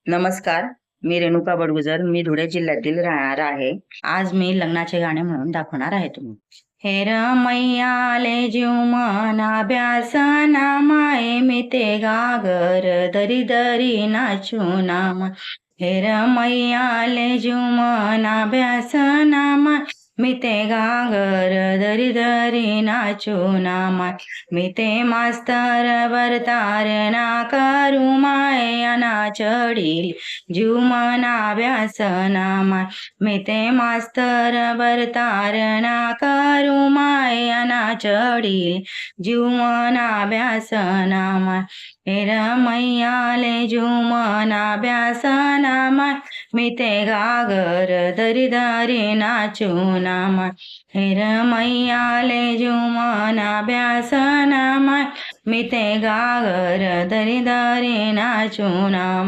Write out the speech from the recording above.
नमस्कार, मी रेणुका बडगुजर. मी धुळे जिल्ह्यातील राहणार आहे. आज मी लग्नाचे गाणे म्हणून दाखवणार आहे तुम्ही. हे रमैयाले जीव मना अभ्यासना माये मी ते गागर दरी दरी नाचू नामा. हे रमैयाले जीव मना अभ्यासना माय मी ते गागर दरी दरी नाचू नामा. मी ते मास्तर बरतार ना करू माया चढील जीव मना अभ्यासना माय. मी ते मास्तर बरतार ना करू माया चढील जीव मना अभ्यासना माय. हे रमैयाले जीव मना अभ्यासना माय मी ते गागर दरी दरी नाचू नामा. हे रमैयाले जीव मना अभ्यासना माय मी ते गागर दरी दरी नाचू नामा.